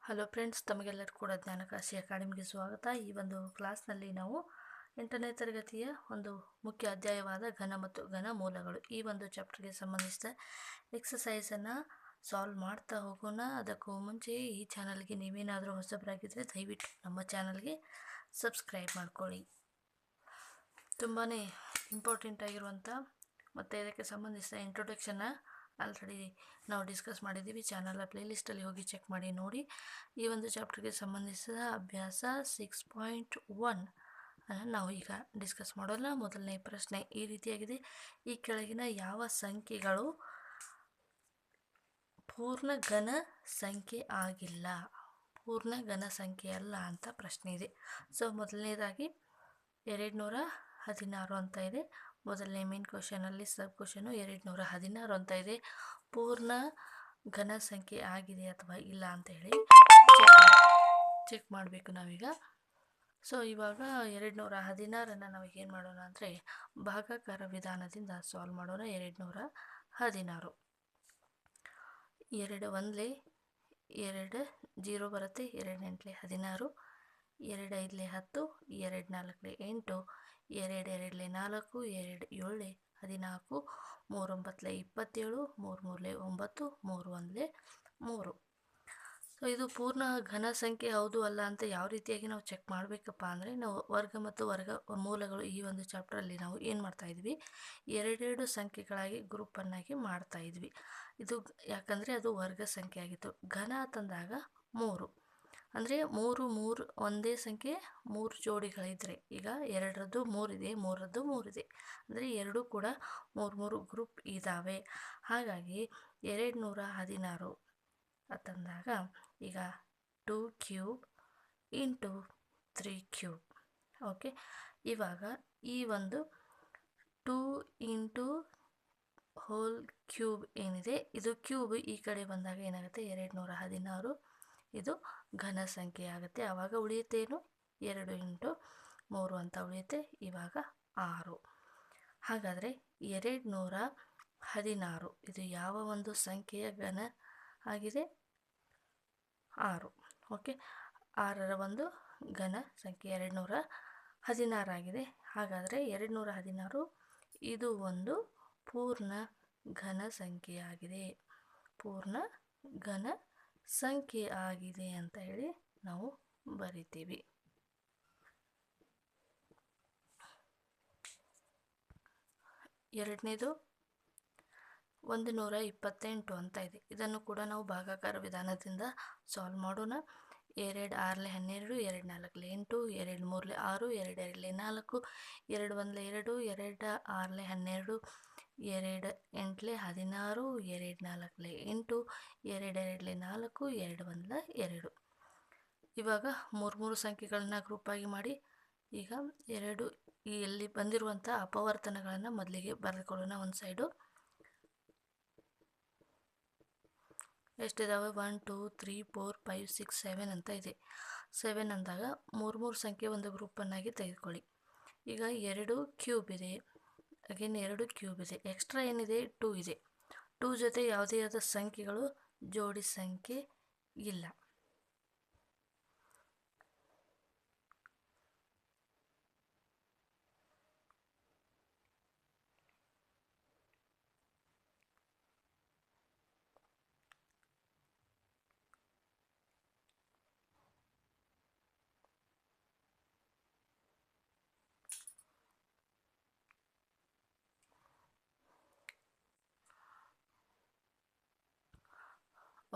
Hello friends, ತಮಗೆಲ್ಲರೂ ಕೂಡ ಜ್ಞಾನಕಾಶಿ ಅಕಾಡೆಮಿಗೆ ಸ್ವಾಗತ. ಈ ಒಂದು ಕ್ಲಾಸ್ನಲ್ಲಿ ನಾವು 8ನೇ ತರಗತಿಯ ಒಂದು ಮುಖ್ಯ ಅಧ್ಯಾಯವಾದ ಘನ ಮತ್ತು ಘನ ಮೂಲಗಳು ಈ ಒಂದು ಚಾಪ್ಟರ್ಗೆ ಸಂಬಂಧಿಸಿದ ಎಕ್ಸಸೈಸನ್ನು ಸಾಲ್ವ್ ಮಾಡ್ತಾ ಹೋಗೋಣ. ಅದಕ್ಕೂ ಮುಂಚೆ ಈ ಚಾನಲ್ಗೆ ನೀವೇನಾದರೂ ಹೊಸಬರಾಗಿದ್ದರೆ ದಯವಿಟ್ಟು ನಮ್ಮ ಚಾನಲ್ಗೆ ಸಬ್ಸ್ಕ್ರೈಬ್ ಮಾಡ್ಕೊಳ್ಳಿ. ತುಂಬಾ ಇಂಪಾರ್ಟೆಂಟ್ ಆಗಿರುವಂಥ ಮತ್ತು ಇದಕ್ಕೆ ಸಂಬಂಧಿಸಿದ ಇಂಟ್ರೊಡಕ್ಷನ್ನ ಆಲ್ರೆಡಿ ನಾವು ಡಿಸ್ಕಸ್ ಮಾಡಿದ್ದೀವಿ. ಚಾನಲ್ ಪ್ಲೇಲಿಸ್ಟಲ್ಲಿ ಹೋಗಿ ಚೆಕ್ ಮಾಡಿ ನೋಡಿ. ಈ ಒಂದು ಚಾಪ್ಟರ್ಗೆ ಸಂಬಂಧಿಸಿದ ಅಭ್ಯಾಸ 6.1 ನಾವು ಈಗ ಡಿಸ್ಕಸ್ ಮಾಡೋಣ. ಮೊದಲನೇ ಪ್ರಶ್ನೆ ಈ ರೀತಿಯಾಗಿದೆ: ಈ ಕೆಳಗಿನ ಯಾವ ಸಂಖ್ಯೆಗಳು ಪೂರ್ಣ ಘನ ಸಂಖ್ಯೆ ಆಗಿಲ್ಲ, ಪೂರ್ಣ ಘನ ಸಂಖ್ಯೆ ಅಲ್ಲ ಅಂತ ಪ್ರಶ್ನೆ ಇದೆ. ಸೊ ಮೊದಲನೇದಾಗಿ 216 ಅಂತ ಇದೆ. ಮೊದಲನೇ ಮೇನ್ ಕ್ವಶನಲ್ಲಿ ಸಬ್ ಕ್ವಶನು 216 ಅಂತ ಇದೆ. ಪೂರ್ಣ ಘನ ಸಂಖ್ಯೆ ಆಗಿದೆ ಅಥವಾ ಇಲ್ಲ ಅಂತ ಹೇಳಿ ಚೆಕ್ ಮಾಡಬೇಕು ನಾವೀಗ. ಸೊ ಇವಾಗ 216 ನಾವು ಏನು ಮಾಡೋಣ ಅಂದರೆ ಭಾಗಾಕಾರ ವಿಧಾನದಿಂದ ಸಾಲ್ವ್ ಮಾಡೋಣ. 216 2 ಒಂದಲೇ 2 0 ಬರುತ್ತೆ, 2 ಎಂಟಲೇ 16, 2 ಐದಲೇ 10, 2 ನಾಲ್ಕಲೇ 8, 2 ಎರಡಲೇ 4, 2 ಏಳಲೇ 14, 3 ಒಂಬತ್ತಲೇ 27, 3 ಮೂರಲೇ 9, 3 ಒಂದಲೇ 3. ಸೊ ಇದು ಪೂರ್ಣ ಘನ ಸಂಖ್ಯೆ ಹೌದು ಅಲ್ಲ ಅಂತ ಯಾವ ರೀತಿಯಾಗಿ ನಾವು ಚೆಕ್ ಮಾಡಬೇಕಪ್ಪ ಅಂದರೆ, ನಾವು ವರ್ಗ ಮತ್ತು ವರ್ಗ ಮೂಲಗಳು ಈ ಒಂದು ಚಾಪ್ಟ್ರಲ್ಲಿ ನಾವು ಏನು ಮಾಡ್ತಾ ಇದ್ವಿ, ಎರಡೆರಡು ಸಂಖ್ಯೆಗಳಾಗಿ ಗ್ರೂಪನ್ನಾಗಿ ಮಾಡ್ತಾ ಇದ್ವಿ. ಇದು ಯಾಕಂದರೆ ಅದು ವರ್ಗ ಸಂಖ್ಯೆ ಆಗಿತ್ತು. ಘನ ತಂದಾಗ 3 ಅಂದರೆ ಮೂರು ಒಂದೇ ಸಂಖ್ಯೆ 3 ಜೋಡಿಗಳಿದ್ರೆ, ಈಗ 2ರದ್ದು 3 ಇದೆ, 3ರದ್ದು 3 ಇದೆ, ಅಂದರೆ ಎರಡೂ ಕೂಡ 3 ಗ್ರೂಪ್ ಇದ್ದಾವೆ. ಹಾಗಾಗಿ 216 ಅಂತಂದಾಗ ಈಗ 2 ಕ್ಯೂಬ್ ಇಂಟು 3 ಕ್ಯೂಬ್. ಓಕೆ, ಇವಾಗ ಈ ಒಂದು 2 ಇಂಟು ಹೋಲ್ ಕ್ಯೂಬ್ ಏನಿದೆ, ಇದು ಕ್ಯೂಬ್ ಈ ಕಡೆ ಬಂದಾಗ ಏನಾಗುತ್ತೆ 216 ಇದು ಘನ ಸಂಖ್ಯೆ ಆಗುತ್ತೆ. ಆವಾಗ ಉಳಿಯುತ್ತೇನು 2 ಇಂಟು 3 ಅಂತ ಉಳಿಯುತ್ತೆ. ಇವಾಗ 6. ಹಾಗಾದರೆ 216 ಇದು ಯಾವ ಒಂದು ಸಂಖ್ಯೆಯ ಘನ ಆಗಿದೆ? 6. ಓಕೆ, 6ರ ಒಂದು ಘನ ಸಂಖ್ಯೆ 216 ಆಗಿದೆ. ಹಾಗಾದರೆ 216 ಇದು ಒಂದು ಪೂರ್ಣ ಘನ ಸಂಖ್ಯೆ ಆಗಿದೆ, ಪೂರ್ಣ ಘನ ಸಂಖ್ಯೆ ಆಗಿದೆ ಅಂತ ಹೇಳಿ ನಾವು ಬರಿತೀವಿ. ಎರಡನೇದು 128 ಅಂತ ಇದೆ. ಇದನ್ನು ಕೂಡ ನಾವು ಭಾಗಾಕಾರ ವಿಧಾನದಿಂದ ಸಾಲ್ವ್ ಮಾಡೋಣ. 2 6ಲೇ 12, 2 4ಲೇ 8, 2 3ಲೇ 6, 2 2ಲೇ 4, 2 1ಲೇ 2, 2 6ಲೇ 12, 2 8ಲೇ 16, 2 4ಲೇ 8, 2 2ಲೇ 4, 2 1ಲೇ 2. ಇವಾಗ 3 ಸಂಖ್ಯೆಗಳನ್ನ ಗ್ರೂಪಾಗಿ ಮಾಡಿ ಈಗ ಇಲ್ಲಿ ಬಂದಿರುವಂಥ ಅಪವರ್ತನಗಳನ್ನು ಮೊದಲಿಗೆ ಬರೆದುಕೊಳ್ಳೋಣ. ಒಂದು ಸೈಡು ಎಷ್ಟಿದಾವೆ 1 2 3 4 5 6 7 ಅಂತ ಇದೆ. 7 ಅಂದಾಗ 3 ಸಂಖ್ಯೆ ಒಂದು ಗ್ರೂಪನ್ನಾಗಿ ತೆಗೆದುಕೊಳ್ಳಿ. ಈಗ 2 ಕ್ಯೂಬ್ ಇದೆ, ಅಗೇನ್ 2 ಕ್ಯೂಬ್ ಇದೆ, ಎಕ್ಸ್ಟ್ರಾ ಏನಿದೆ 2 ಇದೆ. 2 ಜೊತೆ ಯಾವುದೇ ಆದ ಸಂಖ್ಯೆಗಳು ಜೋಡಿ ಸಂಖ್ಯೆ ಇಲ್ಲ.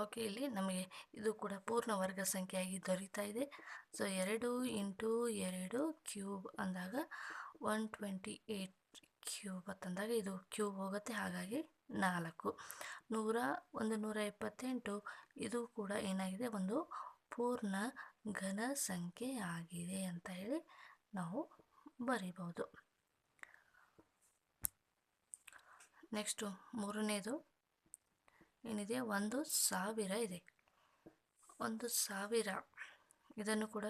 ಓಕೆ, ಇಲ್ಲಿ ನಮಗೆ ಇದು ಕೂಡ ಪೂರ್ಣ ವರ್ಗ ಸಂಖ್ಯೆಯಾಗಿ ದೊರೀತಾ ಇದೆ. ಸೊ 2 ಇಂಟು 2 ಕ್ಯೂಬ್ ಅಂದಾಗ 128 ಕ್ಯೂಬ್ ಅಂತಂದಾಗ ಇದು ಕ್ಯೂಬ್ ಹೋಗುತ್ತೆ, ಹಾಗಾಗಿ 4. 128 ಇದು ಕೂಡ ಏನಾಗಿದೆ, ಒಂದು ಪೂರ್ಣ ಘನ ಸಂಖ್ಯೆ ಆಗಿದೆ ಅಂತ ಹೇಳಿ ನಾವು ಬರಿಬೋದು. ನೆಕ್ಸ್ಟು ಮೂರನೇದು ಏನಿದೆ, 1000 ಇದೆ. 1000 ಇದನ್ನು ಕೂಡ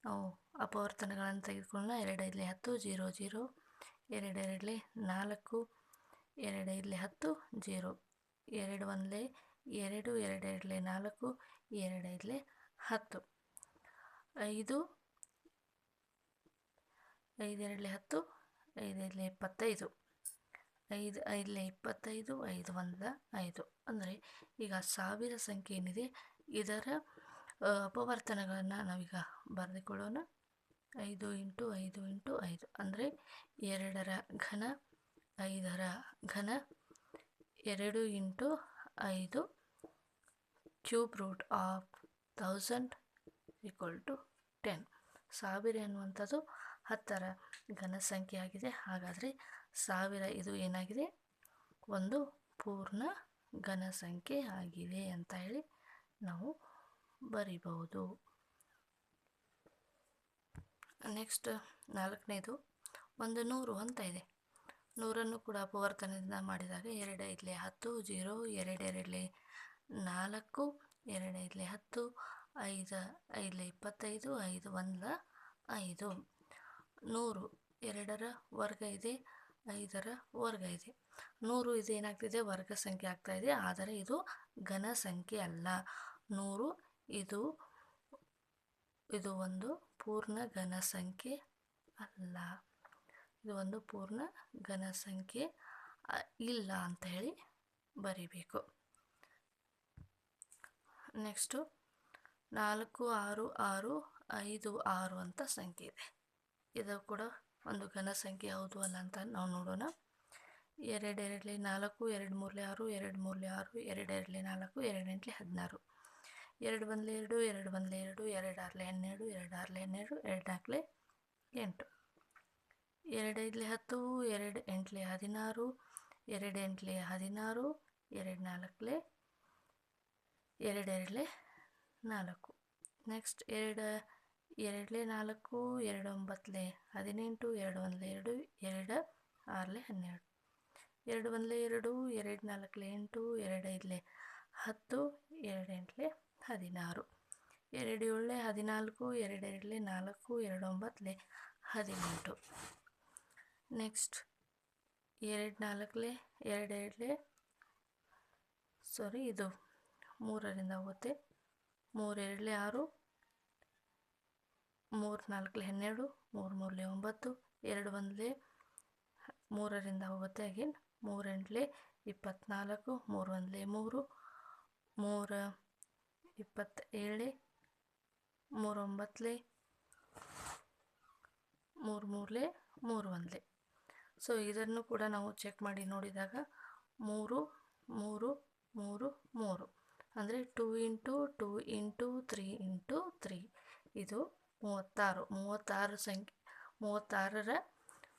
ನಾವು ಅಪವರ್ತನಗಳನ್ನು ತೆಗೆದುಕೊಳ್ಳೋಣ. 2 5ಲೇ 10, 0 0, 2 2ಲೇ 4, 2 5ಲೇ 10, 0, 2 1ಲೇ 2 2 2 4 2 5 10 5 5 2 10 5 5 25 5 5 25 5 1 5 ಅಂದರೆ ಈಗ ಸಾವಿರ ಸಂಖ್ಯೆ ಏನಿದೆ ಇದರ ಅಪವರ್ತನಗಳನ್ನು ನಾವೀಗ ಬರೆದುಕೊಳ್ಳೋಣ. 5 ಇಂಟು 5 ಇಂಟು 5 ಅಂದರೆ 2ರ ಘನ 5ರ ಘನ 2 into 5 cube root of 1000 equal to 10. 1000 ಅನ್ನುವಂಥದ್ದು 10ರ ಘನ ಸಂಖ್ಯೆ ಆಗಿದೆ. ಹಾಗಾದರೆ 1000 ಇದು ಏನಾಗಿದೆ, ಒಂದು ಪೂರ್ಣ ಘನ ಸಂಖ್ಯೆ ಆಗಿದೆ ಅಂತ ಹೇಳಿ ನಾವು ಬರಿಬಹುದು. ನೆಕ್ಸ್ಟ್ 4ನೇದು 100 ಅಂತ ಇದೆ. 100ನ್ನು ಕೂಡ ಅಪವರ್ತನದಿಂದ ಮಾಡಿದಾಗ 2 5 10 0 2 2 4 2 5 10 5 5 25 5 1 5. 100 2ರ ವರ್ಗ ಇದೆ, 5ರ ವರ್ಗ ಇದೆ. 100 ಇದು ಏನಾಗ್ತಿದೆ, ವರ್ಗ ಸಂಖ್ಯೆ ಆಗ್ತಾ ಇದೆ, ಆದರೆ ಇದು ಘನ ಸಂಖ್ಯೆ ಅಲ್ಲ. 100 ಇದು ಒಂದು ಪೂರ್ಣ ಘನ ಸಂಖ್ಯೆ ಅಲ್ಲ, ಇದು ಒಂದು ಪೂರ್ಣ ಘನ ಸಂಖ್ಯೆ ಇಲ್ಲ ಅಂತ ಹೇಳಿ ಬರಿಬೇಕು. ನೆಕ್ಸ್ಟು 4 6 6 5 6 ಅಂತ ಸಂಖ್ಯೆ ಇದೆ. ಇದು ಕೂಡ ಒಂದು ಘನ ಸಂಖ್ಯೆ ಹೌದು ಅಲ್ಲ ಅಂತ ನಾವು ನೋಡೋಣ. 2 2 4 2 3 6 2 3 6 2 2 4 2 8 16 2 1 2 2 1 2 2 6 12 2 6 12 2 4 8 2 5 10 2 8 16 2 8 16 2 4 2 4. ನೆಕ್ಸ್ಟ್ 2 2 4 2 9 18 2 1 2 2 6 12 2 1 2 2 4 8 2 5 10 2 8 16 2 7 14 2 2 4 2 9 18. ನೆಕ್ಸ್ಟ್ 2 4 2 ಸಾರಿ ಇದು 3ರಿಂದ ಹೋಗುತ್ತೆ. 3 2 6 3 4 12 3 3 9 2 1 3ರಿಂದ ಹೋಗುತ್ತೆ. ಅಗೇನ್ 3 8 24 3 1 3 3 27 3 9 3 3 3 1. ಸೊ ಇದನ್ನು ಕೂಡ ನಾವು ಚೆಕ್ ಮಾಡಿ ನೋಡಿದಾಗ 3 3 3 3 ಅಂದರೆ 2 ಇಂಟು 2 ಇಂಟು 3 ಇಂಟು 3 ಇದು 36 ಸಂಖ್ಯೆ 36ರ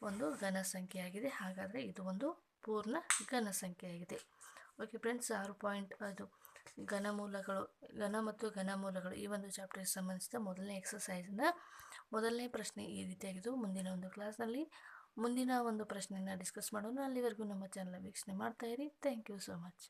ಒಂದು ಘನ ಸಂಖ್ಯೆಯಾಗಿದೆ. ಹಾಗಾದರೆ ಇದು ಒಂದು ಪೂರ್ಣ ಘನ ಸಂಖ್ಯೆಯಾಗಿದೆ. ಓಕೆ ಫ್ರೆಂಡ್ಸ್, 6 ಪಾಯಿಂಟ್ ಅದು ಘನಮೂಲಗಳು, ಘನ ಮತ್ತು ಘನಮೂಲಗಳು ಈ ಒಂದು ಚಾಪ್ಟರ್ಗೆ ಸಂಬಂಧಿಸಿದ ಮೊದಲನೇ ಎಕ್ಸಸೈಸ್ನ ಮೊದಲನೇ ಪ್ರಶ್ನೆ ಈ ರೀತಿಯಾಗಿದ್ದು. ಮುಂದಿನ ಒಂದು ಕ್ಲಾಸ್ನಲ್ಲಿ ಮುಂದಿನ ಒಂದು ಪ್ರಶ್ನೆಯನ್ನು ಡಿಸ್ಕಸ್ ಮಾಡೋಣ. ಅಲ್ಲಿವರೆಗೂ ನಮ್ಮ ಚಾನಲ್ ವೀಕ್ಷಣೆ ಮಾಡ್ತಾಯಿರಿ. Thank you so much.